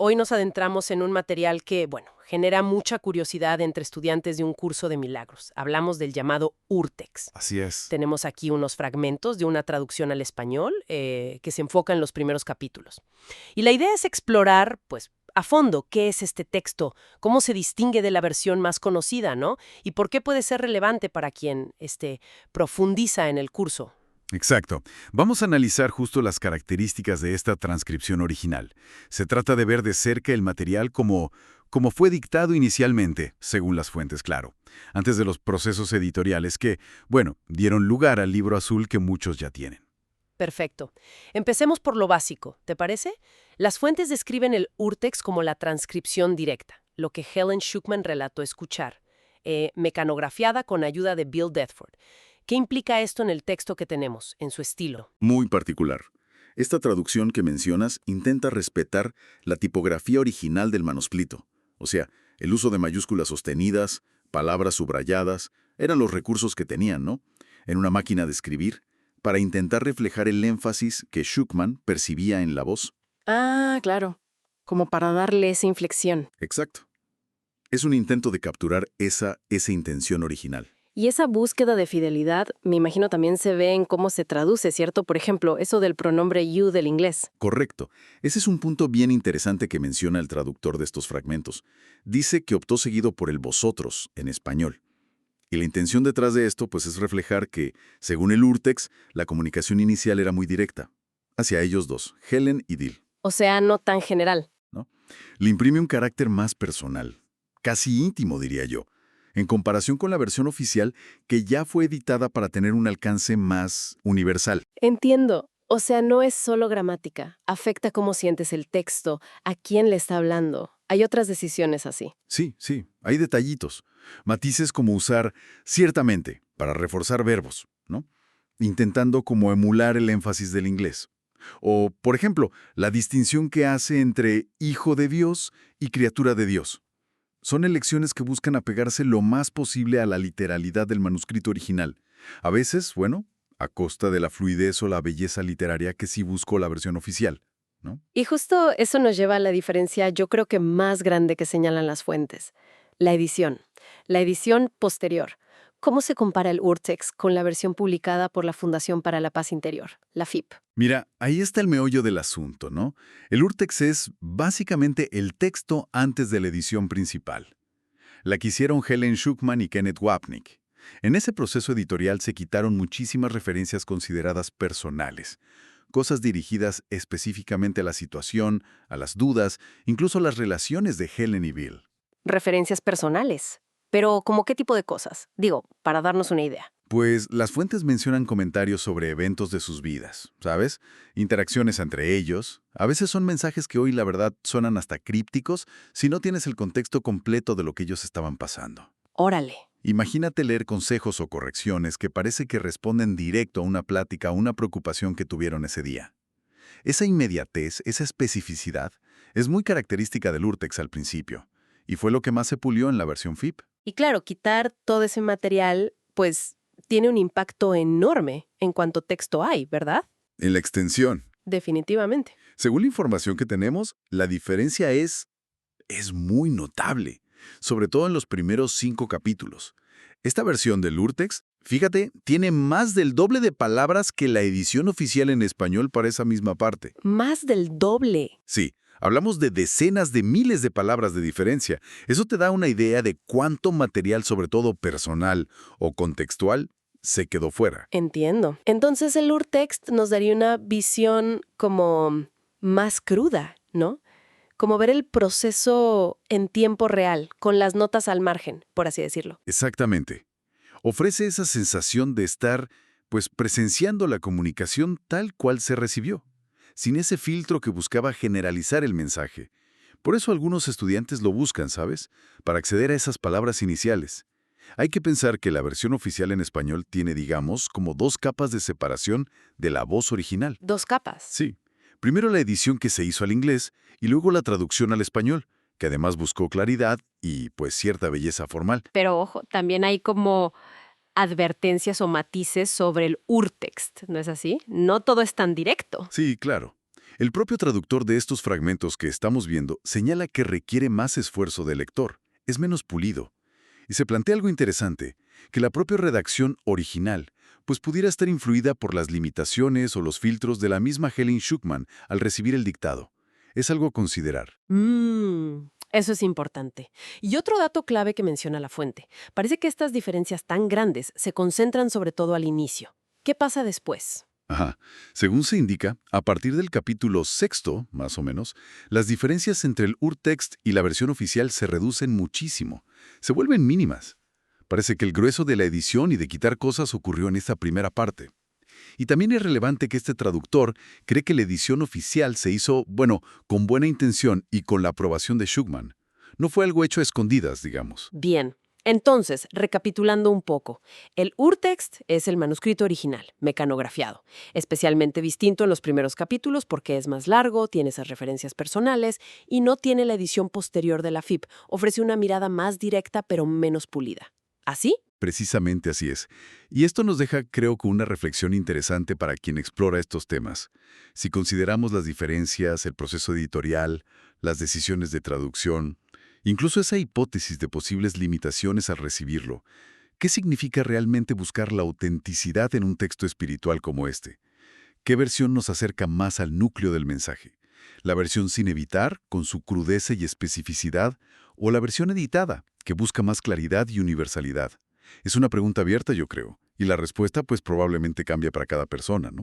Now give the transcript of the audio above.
Hoy nos adentramos en un material que, bueno, genera mucha curiosidad entre estudiantes de un curso de milagros. Hablamos del llamado Urtext. Así es. Tenemos aquí unos fragmentos de una traducción al español que se enfoca en los primeros capítulos. Y la idea es explorar, pues, a fondo qué es este texto, cómo se distingue de la versión más conocida, ¿no? Y por qué puede ser relevante para quien profundiza en el curso. Exacto. Vamos a analizar justo las características de esta transcripción original. Se trata de ver de cerca el material como fue dictado inicialmente, según las fuentes, claro, antes de los procesos editoriales que, bueno, dieron lugar al libro azul que muchos ya tienen. Perfecto. Empecemos por lo básico, ¿te parece? Las fuentes describen el Urtext como la transcripción directa, lo que Helen Schucman relató escuchar, mecanografiada con ayuda de Bill Dethford. ¿Qué implica esto en el texto que tenemos, en su estilo? Muy particular. Esta traducción que mencionas intenta respetar la tipografía original del manuscrito. O sea, el uso de mayúsculas sostenidas, palabras subrayadas, eran los recursos que tenían, ¿no? En una máquina de escribir, para intentar reflejar el énfasis que Schucman percibía en la voz. Ah, claro. Como para darle esa inflexión. Exacto. Es un intento de capturar esa intención original. Y esa búsqueda de fidelidad, me imagino también se ve en cómo se traduce, ¿cierto? Por ejemplo, eso del pronombre you del inglés. Correcto. Ese es un punto bien interesante que menciona el traductor de estos fragmentos. Dice que optó seguido por el vosotros en español. Y la intención detrás de esto pues es reflejar que, según el Urtext, la comunicación inicial era muy directa, hacia ellos dos, Helen y Dill, O sea, no tan general. ¿no? Le imprime un carácter más personal, casi íntimo diría yo, en comparación con la versión oficial que ya fue editada para tener un alcance más universal. Entiendo. O sea, no es solo gramática. Afecta cómo sientes el texto, a quién le está hablando. Hay otras decisiones así. Sí, hay detallitos, matices como usar ciertamente para reforzar verbos, ¿no? Intentando como emular el énfasis del inglés. O, por ejemplo, la distinción que hace entre hijo de Dios y criatura de Dios. Son elecciones que buscan apegarse lo más posible a la literalidad del manuscrito original. A veces, bueno, a costa de la fluidez o la belleza literaria que sí buscó la versión oficial, ¿no? Y justo eso nos lleva a la diferencia, yo creo que más grande que señalan las fuentes. La edición. La edición posterior. ¿Cómo se compara el Urtext con la versión publicada por la Fundación para la Paz Interior, la FIP? Mira, ahí está el meollo del asunto, ¿no? El Urtext es básicamente el texto antes de la edición principal. La que hicieron Helen Schucman y Kenneth Wapnick. En ese proceso editorial se quitaron muchísimas referencias consideradas personales, cosas dirigidas específicamente a la situación, a las dudas, incluso a las relaciones de Helen y Bill. Referencias personales. Pero, ¿cómo qué tipo de cosas? Digo, para darnos una idea. Pues las fuentes mencionan comentarios sobre eventos de sus vidas, ¿sabes? Interacciones entre ellos. A veces son mensajes que hoy la verdad suenan hasta crípticos si no tienes el contexto completo de lo que ellos estaban pasando. Órale. Imagínate leer consejos o correcciones que parece que responden directo a una plática o una preocupación que tuvieron ese día. Esa inmediatez, esa especificidad, es muy característica del Urtext al principio, y fue lo que más se pulió en la versión FIP. Y claro, quitar todo ese material, pues, tiene un impacto enorme en cuanto texto hay, ¿verdad? En la extensión. Definitivamente. Según la información que tenemos, la diferencia es muy notable, sobre todo en los primeros 5 capítulos. Esta versión del Urtext, fíjate, tiene más del doble de palabras que la edición oficial en español para esa misma parte. Más del doble. Sí, hablamos de decenas de miles de palabras de diferencia. Eso te da una idea de cuánto material, sobre todo personal o contextual, se quedó fuera. Entiendo. Entonces el Urtext nos daría una visión como más cruda, ¿no? Como ver el proceso en tiempo real, con las notas al margen, por así decirlo. Exactamente. Ofrece esa sensación de estar, pues, presenciando la comunicación tal cual se recibió, sin ese filtro que buscaba generalizar el mensaje. Por eso algunos estudiantes lo buscan, ¿sabes? Para acceder a esas palabras iniciales. Hay que pensar que la versión oficial en español tiene, digamos, como 2 capas de separación de la voz original. 2 capas. Sí. Primero la edición que se hizo al inglés y luego la traducción al español, que además buscó claridad y, pues, cierta belleza formal. Pero ojo, también hay como advertencias o matices sobre el Urtext, ¿no es así? No todo es tan directo. Sí, claro. El propio traductor de estos fragmentos que estamos viendo señala que requiere más esfuerzo del lector, es menos pulido. Y se plantea algo interesante, que la propia redacción original pues pudiera estar influida por las limitaciones o los filtros de la misma Helen Schucman al recibir el dictado. Es algo a considerar. Eso es importante. Y otro dato clave que menciona la fuente. Parece que estas diferencias tan grandes se concentran sobre todo al inicio. ¿Qué pasa después? Ajá. Según se indica, a partir del capítulo 6, más o menos, las diferencias entre el urtext y la versión oficial se reducen muchísimo. Se vuelven mínimas. Parece que el grueso de la edición y de quitar cosas ocurrió en esta primera parte. Y también es relevante que este traductor cree que la edición oficial se hizo, bueno, con buena intención y con la aprobación de Schucman. No fue algo hecho a escondidas, digamos. Bien. Entonces, recapitulando un poco, el urtext es el manuscrito original, mecanografiado, especialmente distinto en los primeros capítulos porque es más largo, tiene esas referencias personales y no tiene la edición posterior de la FIP, ofrece una mirada más directa pero menos pulida. ¿Así? Precisamente así es. Y esto nos deja, creo, con una reflexión interesante para quien explora estos temas. Si consideramos las diferencias, el proceso editorial, las decisiones de traducción, incluso esa hipótesis de posibles limitaciones al recibirlo, ¿qué significa realmente buscar la autenticidad en un texto espiritual como este? ¿Qué versión nos acerca más al núcleo del mensaje? ¿La versión sin evitar, con su crudeza y especificidad, o la versión editada, que busca más claridad y universalidad? Es una pregunta abierta, yo creo, y la respuesta pues probablemente cambia para cada persona, ¿no?